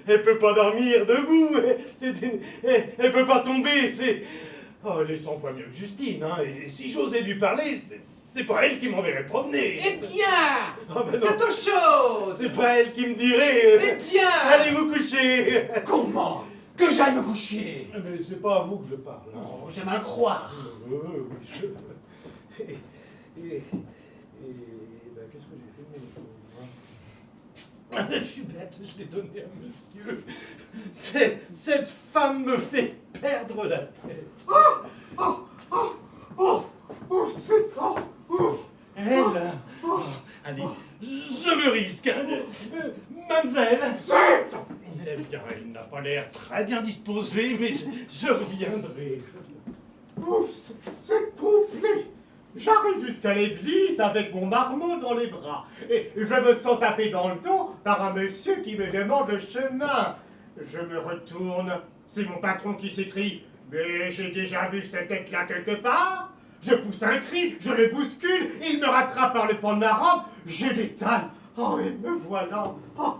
Elle peut pas dormir debout, elle peut pas tomber, c'est... Oh, elle est 100 fois mieux que Justine, hein, et si j'osais lui parler, c'est pas elle qui m'enverrait promener. Eh bien, Ah ben non, c'est autre chose. c'est pas elle qui me dirait... Eh bien, Allez vous coucher. comment que j'aille me coucher? Mais c'est pas à vous que je parle. Hein. Oh, j'aime à le croire. Oui. Et ben, qu'est-ce que j'ai fait de mes choses, hein? Je suis bête, je l'ai donné à monsieur. Cette femme me fait perdre la tête. C'est pas... Elle... allez, je me risque. Hein. Mademoiselle... C'est... Eh bien, elle n'a pas l'air très bien disposée, mais je reviendrai. Ouf, c'est complet. J'arrive jusqu'à l'église avec mon marmot dans les bras. Et je me sens taper dans le dos par un monsieur qui me demande le chemin. Je me retourne. C'est mon patron qui s'écrie. Mais j'ai déjà vu cette tête-là quelque part. Je pousse un cri, je le bouscule, il me rattrape par le pan de ma robe, je l'étale. Oh, et me voilà. Oh,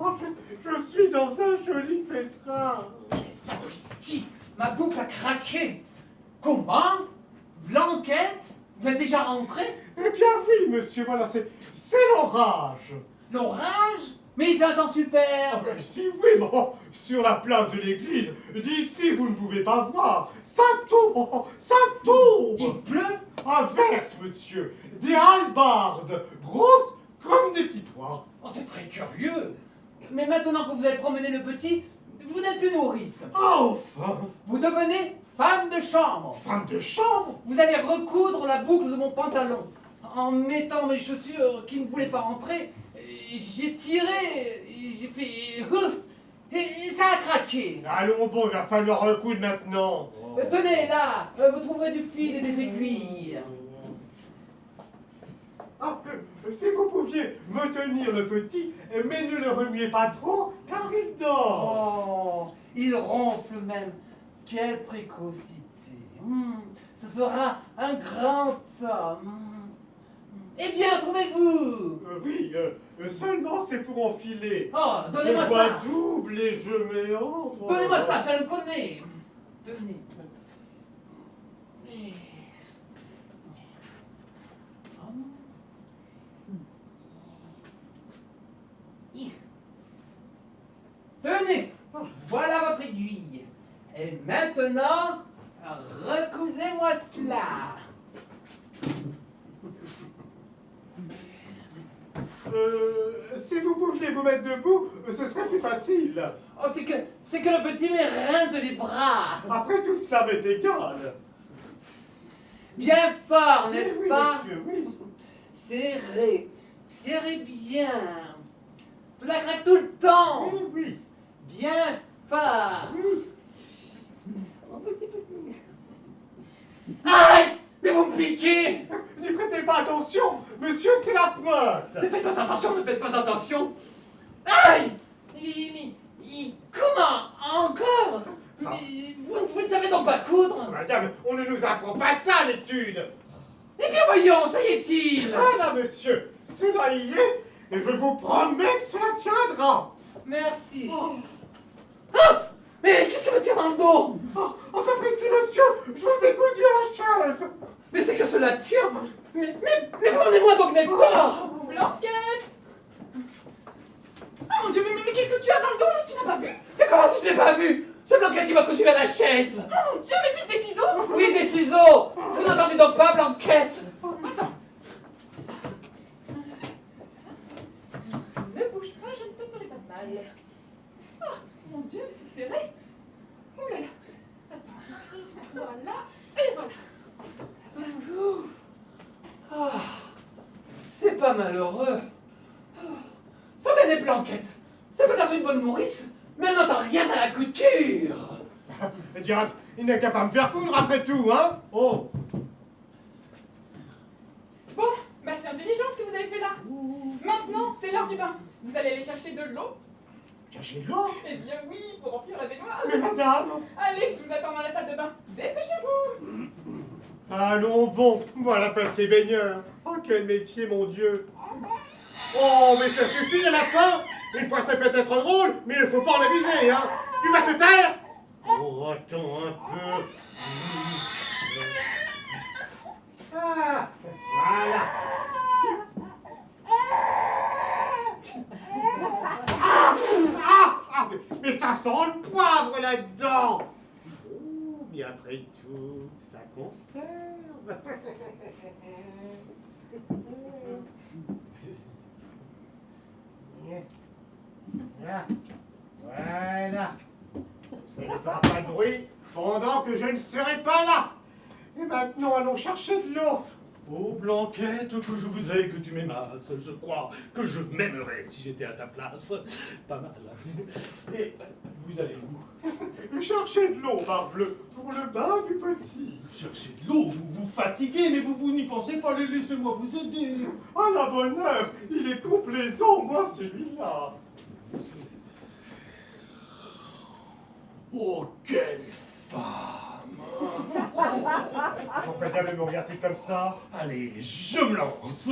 je suis dans un joli pétrin. Sapristi, ma boucle a craqué. Comment? Blanquette? Vous êtes déjà rentré? Eh bien oui, monsieur, voilà, c'est l'orage. L'orage? Mais il fait un temps Ah superbe. ben si, oui, bon, sur la place de l'église, d'ici vous ne pouvez pas voir. Ça tombe, ça tombe. Il pleut? Averse, monsieur, des hallebardes, grosses comme des petits pois. Oh, c'est très curieux. Mais maintenant que vous avez promené le petit, vous n'êtes plus nourrice. Ah, enfin, Vous devenez femme de chambre. femme de chambre. Vous allez recoudre la boucle de mon pantalon. En mettant mes chaussures qui ne voulaient pas rentrer, j'ai tiré, j'ai fait ouf, et ça a craqué. Allons bon, il va falloir recoudre maintenant. Tenez, là, vous trouverez du fil et des aiguilles. Ah, si vous pouviez me tenir le petit, mais ne le remuez pas trop, car il dort. Oh, il ronfle même. Quelle précocité. Ce sera un grand homme. Eh bien, trouvez-vous. Oui, seulement c'est pour enfiler. Oh, donnez-moi Je vois ça. double et je méandre. Donnez-moi ça, ça me connaît. Tenez. Tenez, voilà votre aiguille. Et maintenant, recousez-moi cela. Si vous pouviez vous mettre debout, ce serait plus facile. Oh, c'est que le petit m'éreinte les bras. Après tout cela m'est égal. Bien fort, n'est-ce Oui, pas? monsieur, oui. Serrez, serrez bien. Cela craque tout le temps. Oui, oui. Bien fort. Oui. Aïe! Mais vous me piquez! N'y prêtez pas attention, monsieur, c'est la pointe. Ne faites pas attention, ne faites pas attention! Aïe! Comment? Encore? Mais vous ne savez donc pas coudre? Madame, on ne nous apprend pas ça à l'étude. Eh bien voyons, ça y est-il! Voilà, monsieur, cela y est, et je vous promets que cela tiendra. Merci. Ah! Mais qu'est-ce que me tire dans le dos? Oh, sapristi, monsieur, je vous ai cousu à la chaise. Mais c'est que cela tire! Mais prenez-moi donc, n'est-ce pas? Blanquette! Oh mon Dieu, mais qu'est-ce que tu as dans le dos là? Tu n'as pas vu? Mais comment si je l'ai pas vu? C'est Blanquette qui m'a cousu à la chaise! Oh mon Dieu, mais vite des ciseaux! Oui, des ciseaux! Vous n'entendez donc pas, Blanquette? Attends. Ne bouge pas, je ne te ferai pas de mal. Ah, mon Dieu, mais c'est serré. Ouh là là. Attends. Voilà, et voilà. Ah, c'est pas malheureux. Ça des Blanquette. C'est peut-être une bonne nourrice, mais elle n'entend rien à la couture. Diable, il n'est qu'à pas me faire coudre après tout, hein. Oh. Bon, bah c'est intelligent ce que vous avez fait là. Maintenant, c'est l'heure du bain. Vous allez aller chercher de l'eau. Cherchez de l'eau. Eh bien oui, pour remplir la baignoire. Mais madame. Allez, je vous attends dans la salle de bain. Dépêchez-vous. Allons bon, voilà passer baigneur. Oh, quel métier, mon Dieu. Oh, mais ça suffit à la fin. Une fois c'est peut-être drôle, mais il ne faut pas en abuser, hein. Tu vas te taire? Oh, attends un peu. Ah, voilà. Mais ça sent le poivre là-dedans. Oh, mais après tout, ça conserve. Voilà. Ça ne fera pas de bruit pendant que je ne serai pas là. Et maintenant, allons chercher de l'eau. Oh, Blanquette, que je voudrais que tu m'aimasses. Je crois que je m'aimerais si j'étais à ta place. Pas mal. Et vous allez où? Chercher de l'eau, Barbleu, pour le bain du petit. Cherchez de l'eau, vous vous fatiguez, mais vous n'y pensez pas. Laissez-moi vous aider. Ah, la bonne heure, il est complaisant, moi, celui-là. Oh, quelle femme! Pourquoi diable me regarde-t-il comme ça? Allez, je me lance.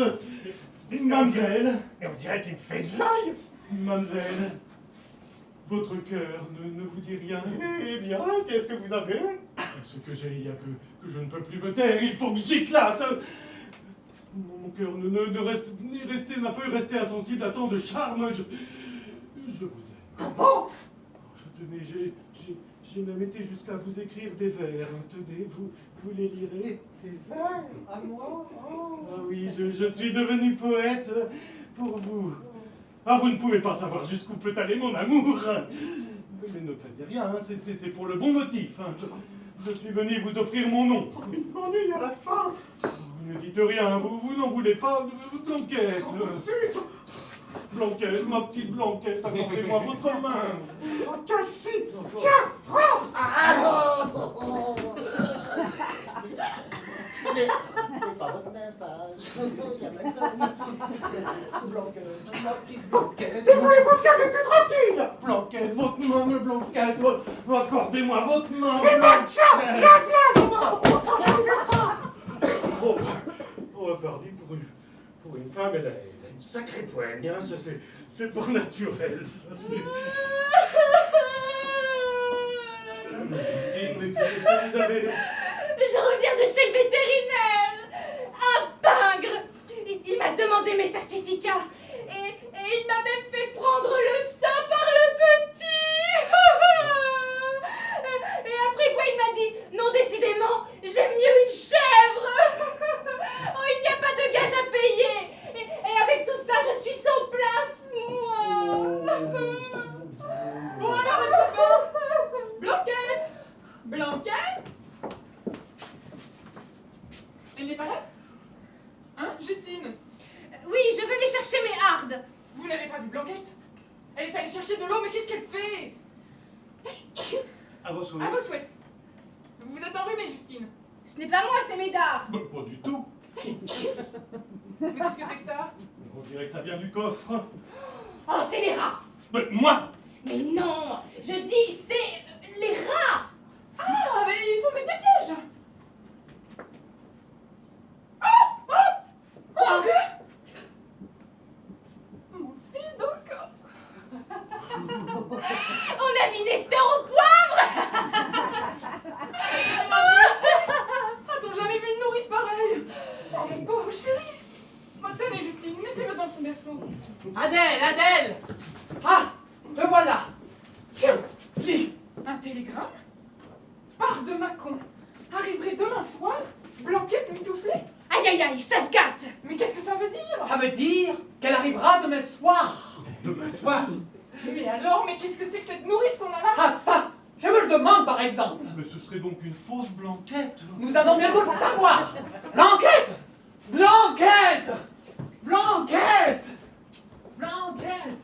Mademoiselle, Mais on dirait qu'il me fait de l'œil. mademoiselle, votre cœur ne vous dit rien? Eh bien, qu'est-ce que vous avez? Ce que j'ai, il y a que je ne peux plus me taire, il faut que j'éclate. Mon cœur n'a pas resté insensible à tant de charme. Je vous aime. Comment? Tenez, j'ai même été jusqu'à vous écrire des vers. Tenez, vous les lirez. Des vers à moi? Oh. Ah oui, je suis devenu poète pour vous. Ah, vous ne pouvez pas savoir jusqu'où peut aller mon amour. Mais ne craignez rien, hein, c'est pour le bon motif. Hein. Je suis venu vous offrir mon nom. Il m'ennuie à la fin. Vous ne dites rien, vous n'en voulez pas, Blanquette. Zut! Blanquette, ma petite Blanquette, accordez-moi votre main. Oh, Calci! Tiens, prends! Mais c'est pas votre message. Il y a maintenant Blanquette, ma petite Blanquette. Que voulez-vous bien laisser tranquille? Blanquette, votre main, Blanquette, accordez-moi votre main. Eh ben tiens, viens, maman! J'ai vu ça! Oh, pardi, pour une femme, elle a une sacrée poigne, hein, ça c'est pas naturel. Ça, Justine, mais qu'est-ce que vous avez? Je reviens de chez le vétérinaire. Un pingre. Il m'a demandé mes certificats. Et il m'a même fait prendre le sein par le petit. Et après quoi il m'a dit, non décidément, j'aime mieux une chèvre. Oh, il n'y a pas de gage à payer. Et avec tout ça, je suis sans place, moi. Bon alors, le sapin. Blanquette. Blanquette. Elle n'est pas là? Hein, Justine? Oui, je venais chercher mes hardes. Vous n'avez pas vu Blanquette? Elle est allée chercher de l'eau, mais qu'est-ce qu'elle fait? À vos souhaits. À vos souhaits. Vous vous êtes enrhumée, Justine. Ce n'est pas moi, c'est Médard. Bah, pas du tout. Mais qu'est-ce que c'est que ça? On dirait que ça vient du coffre. Oh, c'est les rats. Mais moi! Mais non, je dis c'est les rats. Ah, mais il faut mettre des pièges. Quoi? Mon fils dans le coffre. On a mis Nestor au poivre. C'est une indignité. A-t-on jamais vu une nourrice pareille? Oh, mon pauvre chéri. Oh, tenez, Justine, mettez-le dans son berceau. Adèle! Ah, te voilà. Tiens, lis. Un télégramme? Part de Mâcon. Arriverai demain soir. Blanquette mitouflée. Aïe aïe aïe, ça se gâte. Mais qu'est-ce que ça veut dire? Ça veut dire qu'elle arrivera demain soir. Demain soir. Mais alors, mais qu'est-ce que c'est que cette nourrice qu'on a là? Ah ça, je me le demande par exemple. Mais ce serait donc une fausse Blanquette. Nous allons bientôt le savoir. Blanquette! Blanquette! Blanquette! Blanquette!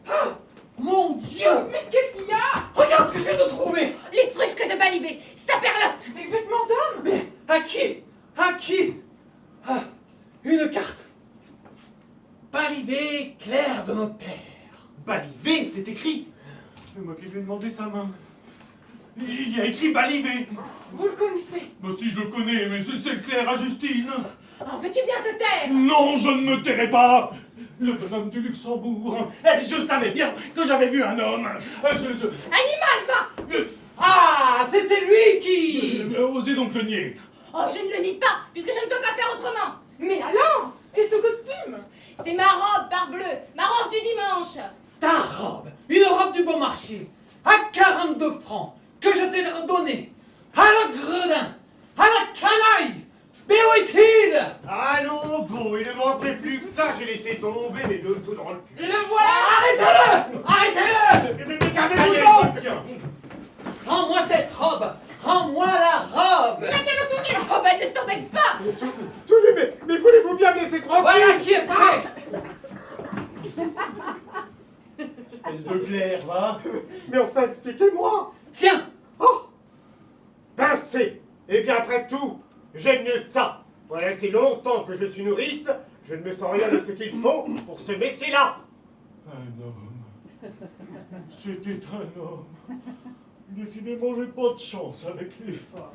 Ah, mon Dieu! Mais qu'est-ce qu'il y a? Regarde ce que je viens de trouver. Les frusques de Balivé, saperlotte. Des vêtements d'homme? Mais à qui? À qui? Ah, une carte. Balivé, clerc de notaire. Balivé, c'est écrit. C'est moi qui lui ai demandé sa main. Il y a écrit Balivé. Vous le connaissez? Bah si je le connais, mais c'est clair à Justine. Oh, veux-tu bien te taire? Non, je ne me tairai pas. le bonhomme du Luxembourg. Et je savais bien que j'avais vu un homme. Animal, va! Ah, c'était lui qui... Osez donc le nier. Oh, je ne le nie pas, puisque je ne peux pas faire autrement. Mais alors? Et ce costume? C'est ma robe, parbleu, ma robe du dimanche. Ta robe, une robe du bon marché, à 42 francs, que je t'ai donnée, à la gredin, à la canaille. Mais où est-il? Allons, bon, il ne manquait plus que ça, j'ai laissé tomber mes dessous dans le cul. Le voilà! Arrêtez-le! Arrêtez-le! Mais Calmez-vous ça y est, donc! je tiens. Rends-moi cette robe! Rends-moi la robe! Laissez-le tourner, la robe, elle ne s'embête pas. Tenez, mais voulez-vous bien me laisser tranquille? Voilà qui est prêt! Espèce de glaire, va. Mais enfin, expliquez-moi. Tiens! Oh, pincé. Eh bien, après tout, j'aime mieux ça. Voilà si longtemps que je suis nourrice, je ne me sens rien de ce qu'il faut pour ce métier-là. Un homme. C'était un homme. Décidément, j'ai pas de chance avec les femmes.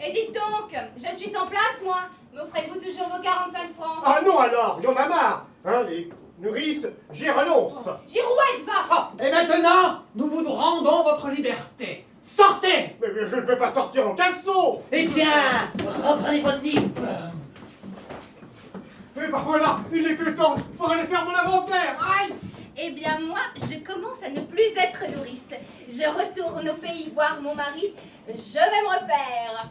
Et dites donc, je suis sans place, moi. M'offrez-vous toujours vos 45 francs? Ah non alors, il y en a marre. Hein, les nourrices, j'y renonce. Girouette, va! Ah, et maintenant, nous vous rendons votre liberté. Sortez! Mais je ne peux pas sortir en caleçon. Eh bien, reprenez votre nippe. Mais par voilà, il n'est que temps pour aller faire mon inventaire. Aïe. Eh bien, moi, je commence à ne plus être nourrice. Je retourne au pays voir mon mari. Je vais me refaire.